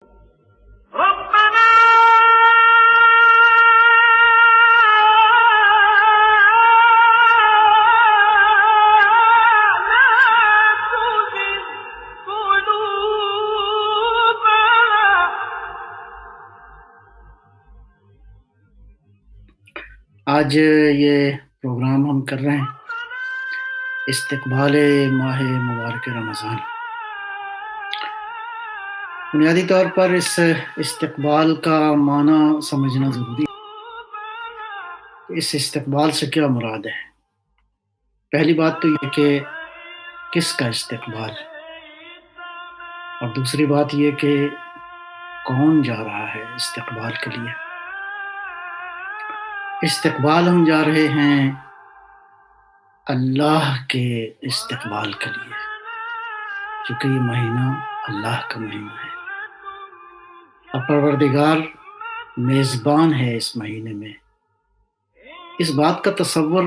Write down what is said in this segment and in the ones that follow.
ربنا لا تزغ قلوبنا. آج یہ پروگرام ہم کر رہے ہیں استقبال ماہ مبارک رمضان. بنیادی طور پر اس استقبال کا معنی سمجھنا ضروری ہے. اس استقبال سے کیا مراد ہے؟ پہلی بات تو یہ کہ کس کا استقبال، اور دوسری بات یہ کہ کون جا رہا ہے استقبال کے لیے. استقبال ہم جا رہے ہیں اللہ کے استقبال کے لیے، کیونکہ یہ مہینہ اللہ کا مہینہ ہے اور پروردگار میزبان ہے اس مہینے میں. اس بات کا تصور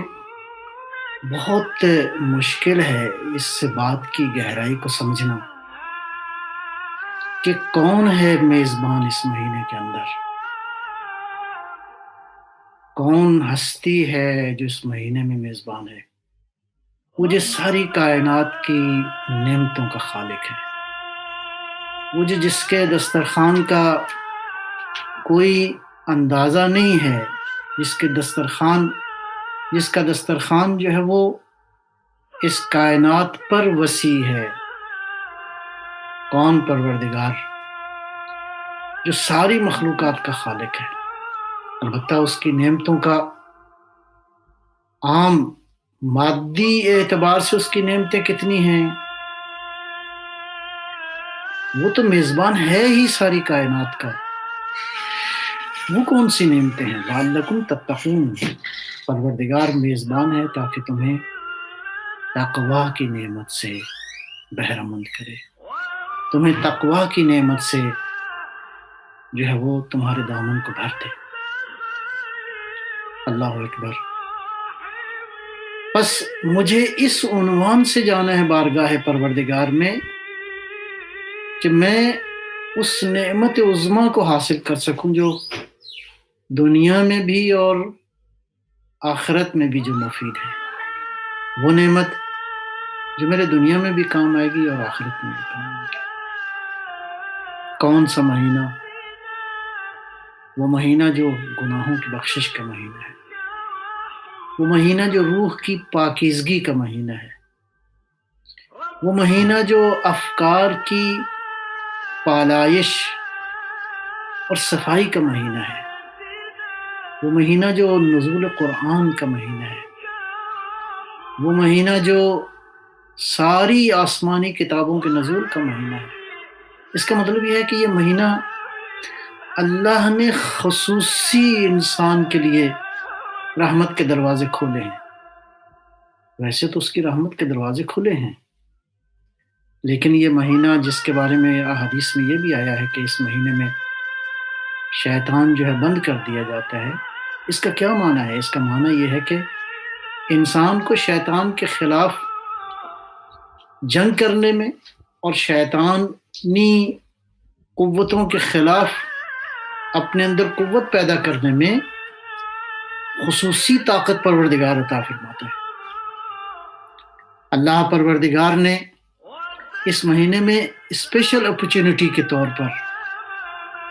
بہت مشکل ہے، اس بات کی گہرائی کو سمجھنا کہ کون ہے میزبان اس مہینے کے اندر، کون ہستی ہے جو اس مہینے میں میزبان ہے. وہ جو ساری کائنات کی نعمتوں کا خالق ہے، وہ جو جس کے دسترخوان کا کوئی اندازہ نہیں ہے، جس کا دسترخوان جو ہے وہ اس کائنات پر وسیع ہے. کون؟ پروردگار جو ساری مخلوقات کا خالق ہے. البتہ اس کی نعمتوں کا عام مادی اعتبار سے اس کی نعمتیں کتنی ہیں، وہ تو میزبان ہے ہی ساری کائنات کا. وہ کون سی نعمتیں ہیں؟ لعلکم تتقون. پروردگار میزبان ہے تاکہ تمہیں تقویٰ کی نعمت سے بہرہ مند کرے، تمہیں تقویٰ کی نعمت سے جو ہے وہ تمہارے دامن کو بھر دے. اللہ اکبر. بس مجھے اس عنوان سے جانا ہے بارگاہ پروردگار میں کہ میں اس نعمت عظمیٰ کو حاصل کر سکوں جو دنیا میں بھی اور آخرت میں بھی جو مفید ہے. وہ نعمت جو میرے دنیا میں بھی کام آئے گی اور آخرت میں بھی کام آئے گی. کون سا مہینہ؟ وہ مہینہ جو گناہوں کی بخشش کا مہینہ ہے، وہ مہینہ جو روح کی پاکیزگی کا مہینہ ہے، وہ مہینہ جو افکار کی پالائش اور صفائی کا مہینہ ہے، وہ مہینہ جو نزول قرآن کا مہینہ ہے، وہ مہینہ جو ساری آسمانی کتابوں کے نزول کا مہینہ ہے. اس کا مطلب یہ ہے کہ یہ مہینہ اللہ نے خصوصی انسان کے لیے رحمت کے دروازے کھولے ہیں. ویسے تو اس کی رحمت کے دروازے کھلے ہیں، لیکن یہ مہینہ جس کے بارے میں احادیث میں یہ بھی آیا ہے کہ اس مہینے میں شیطان جو ہے بند کر دیا جاتا ہے. اس کا کیا معنی ہے؟ اس کا معنی یہ ہے کہ انسان کو شیطان کے خلاف جنگ کرنے میں اور شیطانی قوتوں کے خلاف اپنے اندر قوت پیدا کرنے میں خصوصی طاقت پروردگار عطا فرماتا ہے. اللہ پروردگار نے اس مہینے میں اسپیشل اپرچونٹی کے طور پر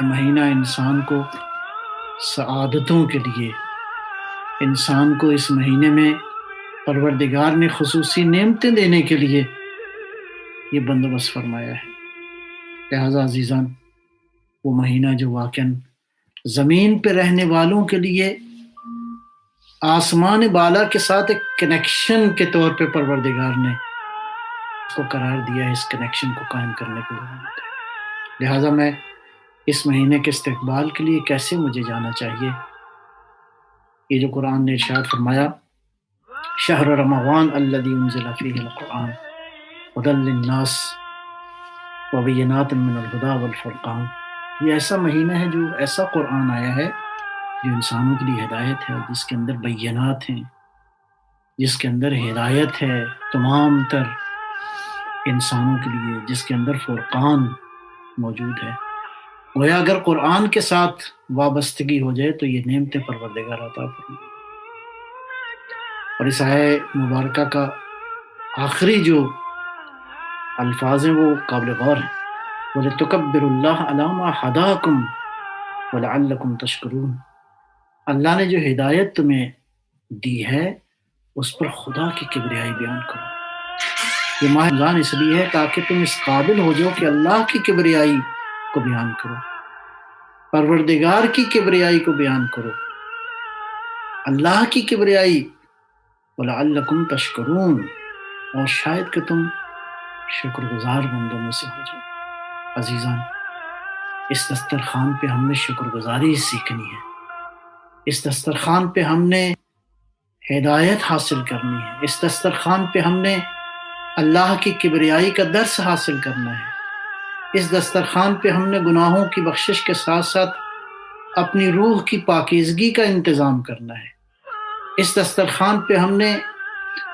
مہینہ انسان کو سعادتوں کے لیے، انسان کو اس مہینے میں پروردگار نے خصوصی نعمتیں دینے کے لیے یہ بندوبست فرمایا ہے. لہذا عزیزان، وہ مہینہ جو واقعاً زمین پہ رہنے والوں کے لیے آسمان بالا کے ساتھ ایک کنیکشن کے طور پہ پروردگار نے اس کو قرار دیا ہے، اس کنیکشن کو قائم کرنے کو. لہٰذا میں اس مہینے کے استقبال کے لیے کیسے مجھے جانا چاہیے؟ یہ جو قرآن نے ارشاد فرمایا، شہر رمضان الذی انزل فیہ القرآن ھدی للناس وبینات من الہدی والفرقان. یہ ایسا مہینہ ہے جو ایسا قرآن آیا ہے جو انسانوں کے لیے ہدایت ہے، جس کے اندر بینات ہیں، جس کے اندر ہدایت ہے تمام تر انسانوں کے لیے، جس کے اندر فرقان موجود ہے. گویا اگر قرآن کے ساتھ وابستگی ہو جائے تو یہ نعمتیں پروردگار عطا فرمائے۔ اور اس آیہ مبارکہ کا آخری جو الفاظ ہیں وہ قابل غور ہیں، وَلِتُكَبِّرُوا اللَّهَ عَلَىٰ مَا هَدَاكُمْ وَلَعَلَّكُمْ تَشْكُرُونَ۔ اللہ نے جو ہدایت تمہیں دی ہے اس پر خدا کی کبریائی بیان کرو۔ یہ ماہ رمضان اس لیے ہے تاکہ تم اس قابل ہو جاؤ کہ اللہ کی کبریائی کو بیان کرو، پروردگار کی کبریائی کو بیان کرو، اللہ کی کبریائی، وَلَعَلَّكُمْ تَشْكُرُونَ، اور شاید کہ تم شکر گزار بندوں میں سے ہو جاؤ۔ عزیزان، اس دسترخوان پہ ہم نے شکر گزاری سیکھنی ہے، اس دسترخوان پہ ہم نے ہدایت حاصل کرنی ہے، اس دسترخوان پہ ہم نے اللہ کی کبریائی کا درس حاصل کرنا ہے، اس دسترخوان پہ ہم نے گناہوں کی بخشش کے ساتھ ساتھ اپنی روح کی پاکیزگی کا انتظام کرنا ہے، اس دسترخوان پہ ہم نے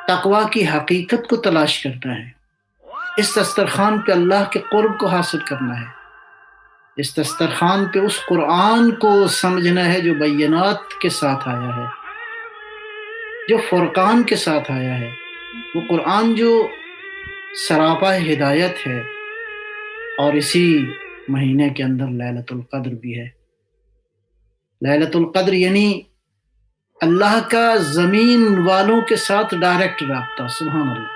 تقوی کی حقیقت کو تلاش کرنا ہے، اس دسترخوان پہ اللہ کے قرب کو حاصل کرنا ہے، اس دسترخوان پہ اس قرآن کو سمجھنا ہے جو بینات کے ساتھ آیا ہے، جو فرقان کے ساتھ آیا ہے، وہ قرآن جو سراپا ہدایت ہے۔ اور اسی مہینے کے اندر لیلۃ القدر بھی ہے۔ لیلۃ القدر یعنی اللہ کا زمین والوں کے ساتھ ڈائریکٹ رابطہ، سبحان اللہ۔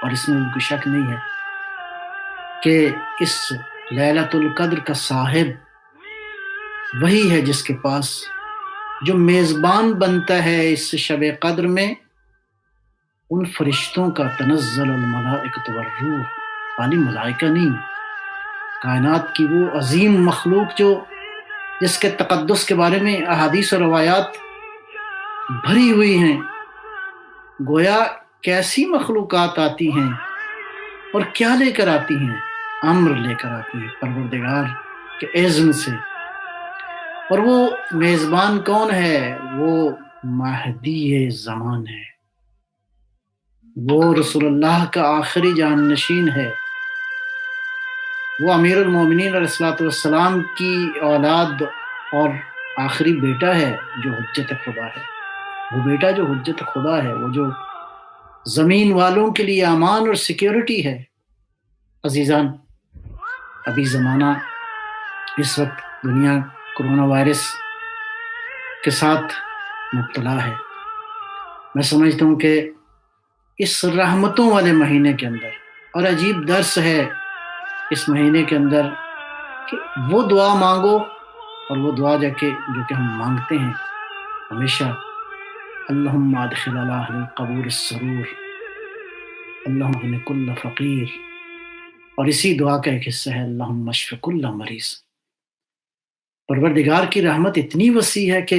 اور اس میں کوئی شک نہیں ہے کہ اس لیلۃ القدر کا صاحب وہی ہے جس کے پاس، جو میزبان بنتا ہے اس شب قدر میں، ان فرشتوں کا تنزل الملائکۃ والروح، خالی ملائکہ نہیں، کائنات کی وہ عظیم مخلوق جو جس کے تقدس کے بارے میں احادیث و روایات بھری ہوئی ہیں، گویا کیسی مخلوقات آتی ہیں اور کیا لے کر آتی ہیں؟ امر لے کر آتی ہیں پروردگار کے اذن سے۔ اور وہ میزبان کون ہے؟ وہ مہدی زمان ہے، وہ رسول اللہ کا آخری جانشین ہے، وہ امیر المومنین علیہ الصلوۃ والسلام کی اولاد اور آخری بیٹا ہے جو حجت خدا ہے، وہ بیٹا جو حجت خدا ہے، وہ جو زمین والوں کے لیے امان اور سیکیورٹی ہے۔ عزیزان، ابھی زمانہ اس وقت دنیا کرونا وائرس کے ساتھ مبتلا ہے۔ میں سمجھتا ہوں کہ اس رحمتوں والے مہینے کے اندر، اور عجیب درس ہے اس مہینے کے اندر، کہ وہ دعا مانگو، اور وہ دعا جو کہ ہم مانگتے ہیں ہمیشہ، اللہم ادخل علی اہل القبور السرور، اللہم اغن کل فقیر، اور اسی دعا کا ایک حصہ ہے اللہم اشف کل مریض۔ پروردگار کی رحمت اتنی وسیع ہے کہ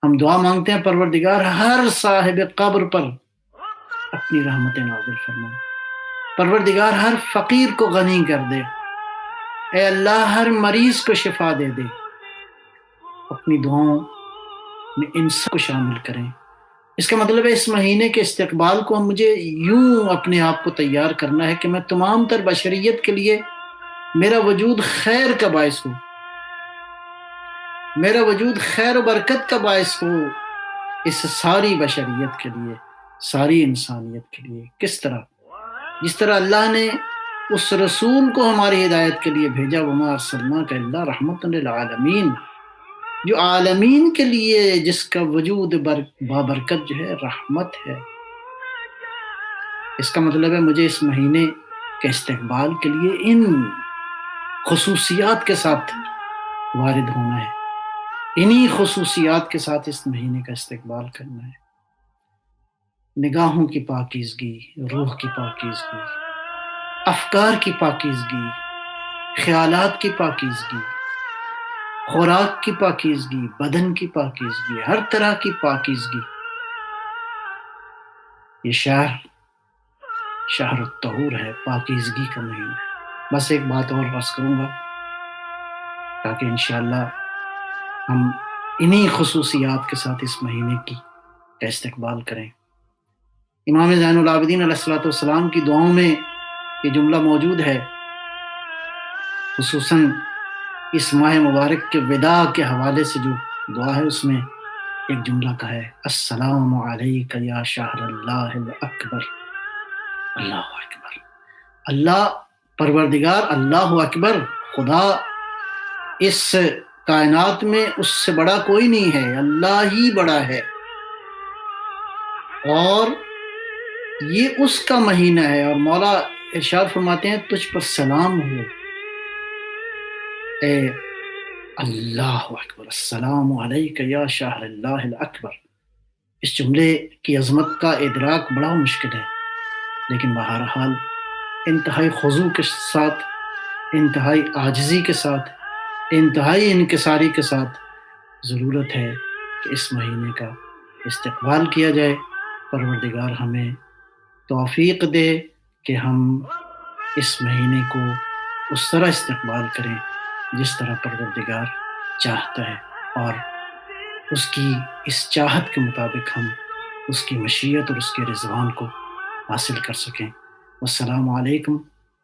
ہم دعا مانگتے ہیں پروردگار ہر صاحب قبر پر اپنی رحمت نازل فرما، پروردگار ہر فقیر کو غنی کر دے، اے اللہ ہر مریض کو شفا دے دے۔ اپنی دعاؤں میں ان سب کو شامل کریں۔ اس کا مطلب ہے اس مہینے کے استقبال کو مجھے یوں اپنے آپ کو تیار کرنا ہے کہ میں تمام تر بشریت کے لیے میرا وجود خیر کا باعث ہو، میرا وجود خیر و برکت کا باعث ہو اس ساری بشریت کے لیے، ساری انسانیت کے لیے۔ کس طرح؟ جس طرح اللہ نے اس رسول کو ہماری ہدایت کے لیے بھیجا، وما ارسلناک الا رحمۃ للعالمین، جو عالمین کے لیے جس کا وجود بابرکت جو ہے رحمت ہے۔ اس کا مطلب ہے مجھے اس مہینے کے استقبال کے لیے ان خصوصیات کے ساتھ وارد ہونا ہے، انہی خصوصیات کے ساتھ اس مہینے کا استقبال کرنا ہے۔ نگاہوں کی پاکیزگی، روح کی پاکیزگی، افکار کی پاکیزگی، خیالات کی پاکیزگی، خوراک کی پاکیزگی، بدن کی پاکیزگی، ہر طرح کی پاکیزگی۔ یہ شہر الطہور ہے، پاکیزگی کا مہینہ ہے۔ بس ایک بات اور عرض کروں گا تاکہ انشاءاللہ ہم انہی خصوصیات کے ساتھ اس مہینے کا استقبال کریں۔ امام زین العابدین علیہ الصلوۃ والسلام کی دعاؤں میں یہ جملہ موجود ہے، خصوصاً اس ماہ مبارک کے وداع کے حوالے سے جو دعا ہے اس میں ایک جملہ کا ہے، السلام علیک یا شہر اللہ الاکبر۔ اللہ اکبر، اللہ پروردگار، اللہ اکبر، خدا اس کائنات میں اس سے بڑا کوئی نہیں ہے، اللہ ہی بڑا ہے، اور یہ اس کا مہینہ ہے، اور مولا ارشاد فرماتے ہیں تجھ پر سلام ہو اے اللہ اکبر، السلام علیک یا شہر اللہ الاکبر۔ اس جملے کی عظمت کا ادراک بڑا مشکل ہے، لیکن بہرحال انتہائی خضوع کے ساتھ، انتہائی عاجزی کے ساتھ، انتہائی انکساری کے ساتھ ضرورت ہے کہ اس مہینے کا استقبال کیا جائے۔ پروردگار ہمیں توفیق دے کہ ہم اس مہینے کو اس طرح استقبال کریں جس طرح پروردگار چاہتا ہے، اور اس کی اس چاہت کے مطابق ہم اس کی مشیت اور اس کے رضوان کو حاصل کر سکیں۔ والسلام علیکم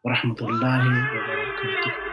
ورحمۃ اللہ وبرکاتہ۔